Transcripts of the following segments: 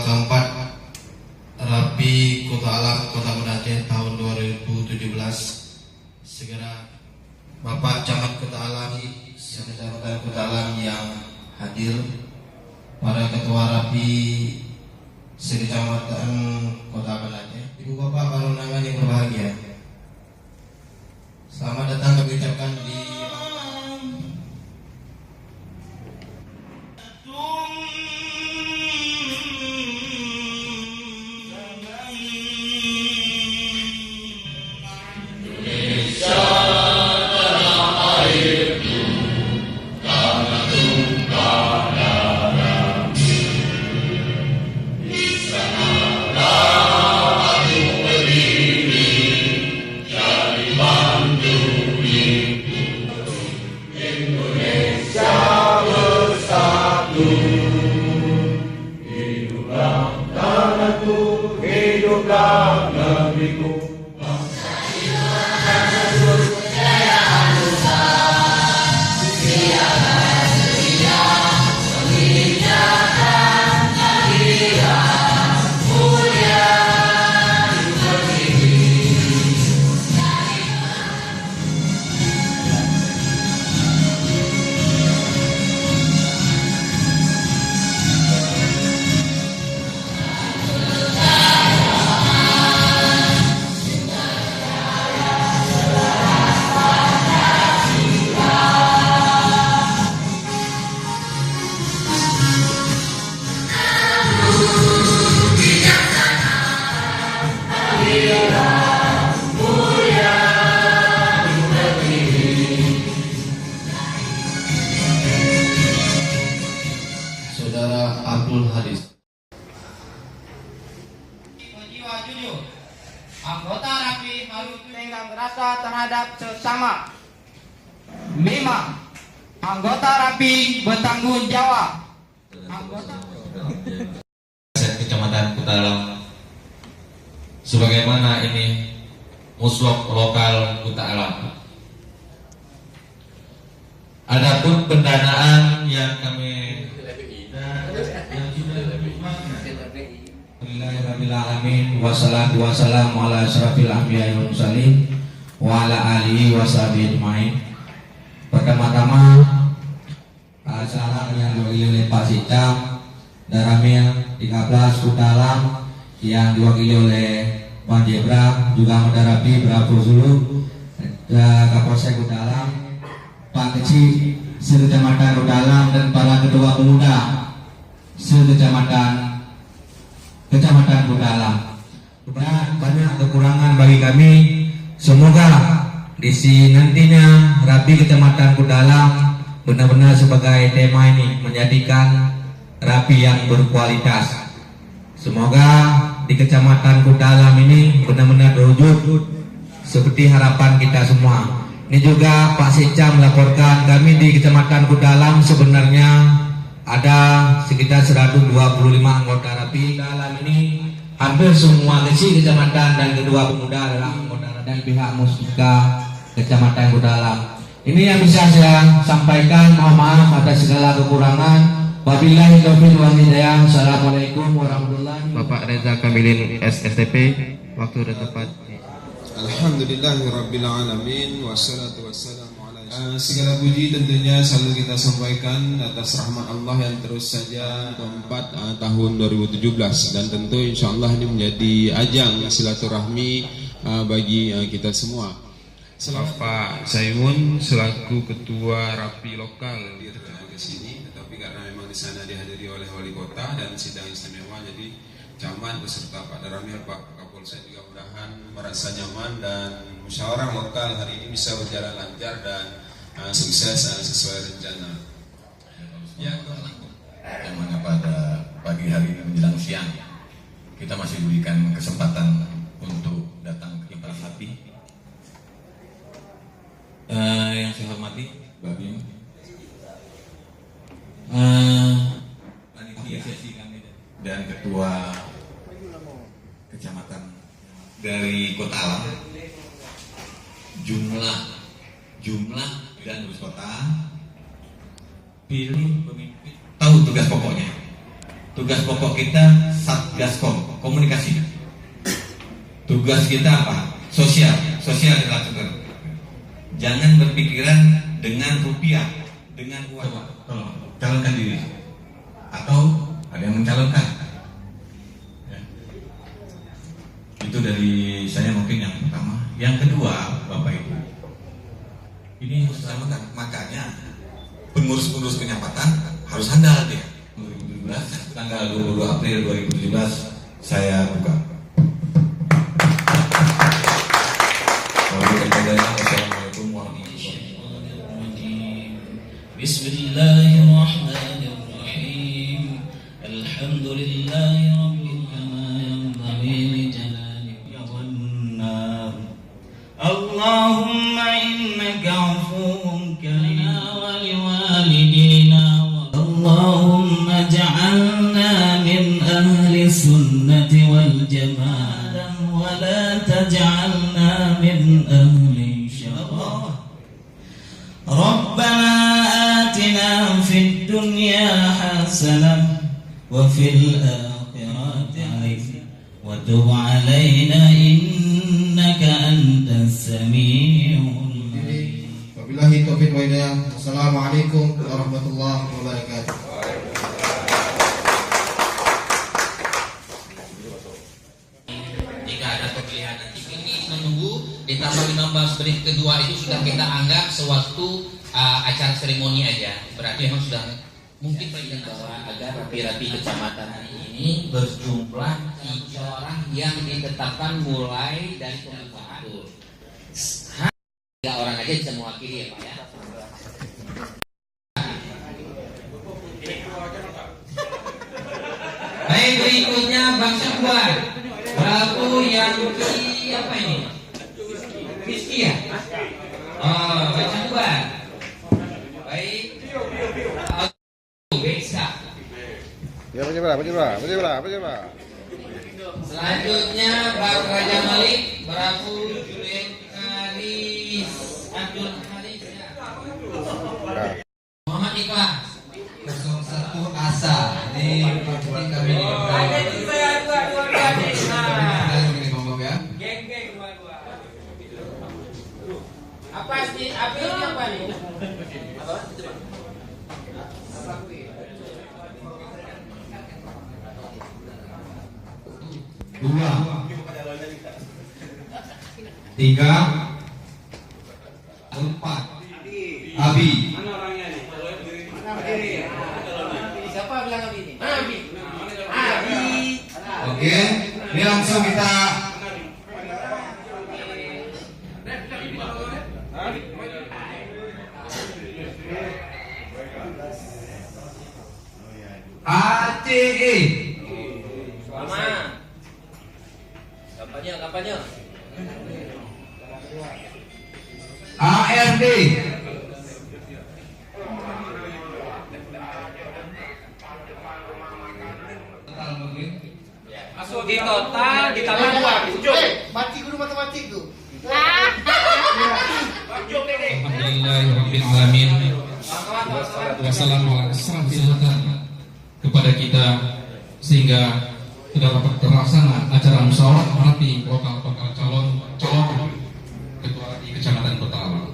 keempat Rapi Kota Alam Kota Banda Aceh tahun 2017. Segera Bapak Camat Kota Alam, Sekecamatan Kota Alam yang hadir, para ketua Rapi Sekecamatan Kota Banda Aceh, ibu bapak para undangan yang berbahagia, selamat datang kami ucapkan di Saudara Abdul Hadis. Jiwa jujur, anggota Rapi harus tenggang rasa terhadap sesama. 5. Anggota Rapi bertanggung jawab. Anggota Kecamatan Kota Alam, sebagaimana ini muslok lokal Kota Alam. Adapun pendanaan yang kami Bismillahirrahmanirrahim. Wassalatu wassalamu ala asyrafil anbiya'i wal mursalin wa ala alihi washabihi ajmain. Pertama-tama acara yang diwakili oleh Pak Sicam dan Ramil 13 Kota Alam yang diwakili oleh Pak Jebra, juga anggota Rapi Bravo Zulu, Kapolsek Kota Alam, Pak Kecil Sekecamatan Kota Alam, dan para ketua pemuda Kecamatan Kota Alam. Banyak kekurangan bagi kami. Semoga di sini nantinya Rapi Kecamatan Kota Alam benar-benar sebagai tema ini menjadikan Rapi yang berkualitas. Semoga di Kecamatan Kota Alam ini benar-benar terwujud seperti harapan kita semua. Ini juga Pak Seca melaporkan kami di Kecamatan Kota Alam sebenarnya ada sekitar 125 anggota Rapi. Kota Alam ini hampir semua kecil kecamatan dan kedua pemuda adalah anggota dan pihak Muspika Kecamatan Kota Alam. Ini yang bisa saya sampaikan. Mohon maaf atas segala kekurangan. Wabillahi taufiq wal hidayah. Assalamualaikum warahmatullahi wabarakatuh. Bapak Reza Kamilin SSTP, waktu dan tempat. Alhamdulillahirabbil alamin wassalatu wassalamu ala segala puji tentunya selalu kita sampaikan atas rahmat Allah yang terus saja keempat tahun 2017, dan tentu insyaallah ini menjadi ajang silaturahmi bagi kita semua. Bapak Saimun selaku ketua Rapi lokal Ke sini, tetapi karena memang di sana dihadiri oleh wali kota dan sidang istimewa, jadi camat beserta Pak Daramil, Pak Kapolsek juga mudahan merasa nyaman dan musyawarah lokal hari ini bisa berjalan lancar dan sukses sesuai rencana. Ya, yang mana pada pagi hari ini menjelang siang kita masih diberikan kesempatan untuk datang ke Rapi. Yang saya hormati Babim, panitia sesi kami dan ketua kecamatan dari Kota Alam, jumlah dan urus kota, pilih pemimpin, tahu tugas pokoknya. tugas pokok kita Satgaskom, komunikasi. Tugas kita apa? Sosial dilakukan. Jangan berpikiran dengan rupiah, dengan uang. Tolong calonkan diri, atau ada yang mencalonkan. Ya. Itu dari saya mungkin yang pertama. Yang kedua, Bapak Ibu, ini selamatkan. Makanya pengurus-pengurus penyempatan harus handal dia. 2017, tanggal 22 April 2017 saya buka. Wassalamualaikum warahmatullahi wabarakatuh. Bismillahirrahmanirrahim. Alhamdulillahi rabbil alamin jalali wan nar. Allahumma innaka afuwun karim wa liwalidina. Allahumma ja'alna min ahli sunnati wal jamaah wa la taj'alna min ahli syarrah. Rabbana atina fid dunya hasanah wa fil akhirati hasanah wa tub alaina innaka antas samiul alim. Wabillahi taufiq wa hidayah. Assalamualaikum warahmatullahi wabarakatuh. Jika ada pemilihan nanti ini menunggu ditambah 15 menit kedua itu sudah kita anggap sewaktu acara seremoni aja. Berarti memang sudah mungkin bahwa agar rapi-rapi kecamatan hari ini berjumlah 3 orang yang ditetapkan mulai dari pembukaan. 3 orang aja bisa mewakili ya Pak ya. Baik, berikutnya Bang Syahwan. Prabu yang di apa ini? Rizky ya? Oh, Bang Syahwan. Baik. Bisa. Ya, berapa? Selanjutnya Bang Raja Malik, Prabu Julian Karis Abdul Haris ya. Muhammad Ikhlas 01 Asa di kami apa sih? Apa ini apa nih? Dua, 3, 4. Abi. Mana orangnya nih? Siapa bilang Abi ini? Abi. Oke, ini langsung kita ACE. Sama. Kampanye. ARD. Masuk di total ditambah 2. Mati guru matematik tuh. Alhamdulillahirabbil alamin. Wassalamualaikum kepada kita sehingga sudah dapat terlaksana acara musyawarah rapi lokal bakal calon ketua di Kecamatan Petalang.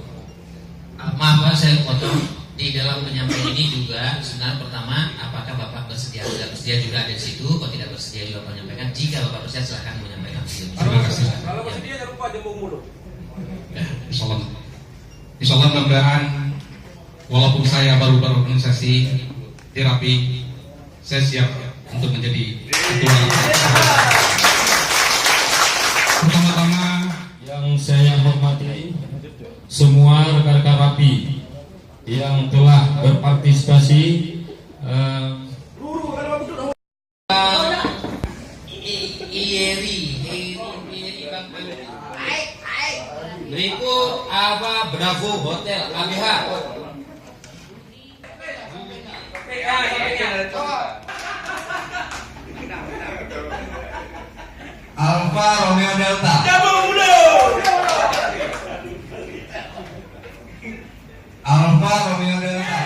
Maaf Pak, saya potong. Di dalam penyampaian ini juga sebenarnya pertama, apakah Bapak bersedia? Tidak bersedia juga ada di situ. Kalau tidak bersedia juga menyampaikan. Jika Bapak bersedia, silakan menyampaikan. Terima kasih. Kalau bersedia jangan lupa jempol mulu. Ya, Insyaallah mudah-mudahan walaupun saya baru organisasi terapi, saya siap untuk menjadi ketua. Pertama-tama Yang saya hormati semua rekan-rekan rapi yang telah berpartisipasi Berikut apa Bravo Hotel ABH. Alfa Romeo Delta. Alfa Romeo Delta.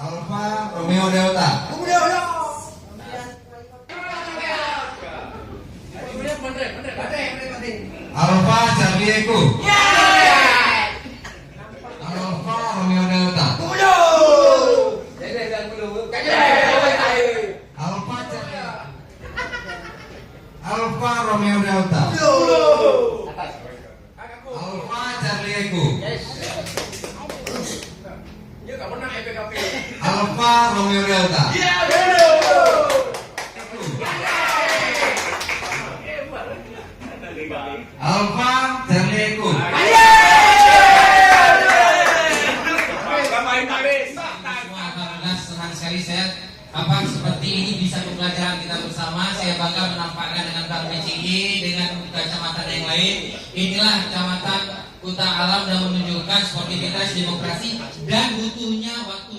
Alfa Romeo Alfa Charlie Eko. Alfa Romeo Delta. Alfa Charlie. Alfa Romeo Delta. Alfa Charlie Eko. Alfa Romeo Delta. Alfa Charlie Eko. Semua alhamdulillah senang sekali saya seperti ini bisa pembelajaran kita bersama. Saya bangga menampakkan dengan Bang BCI dengan kecamatan yang lain. Inilah kecamatan Kuta Alam dan menunjukkan sportivitas demokrasi dan butuhnya waktu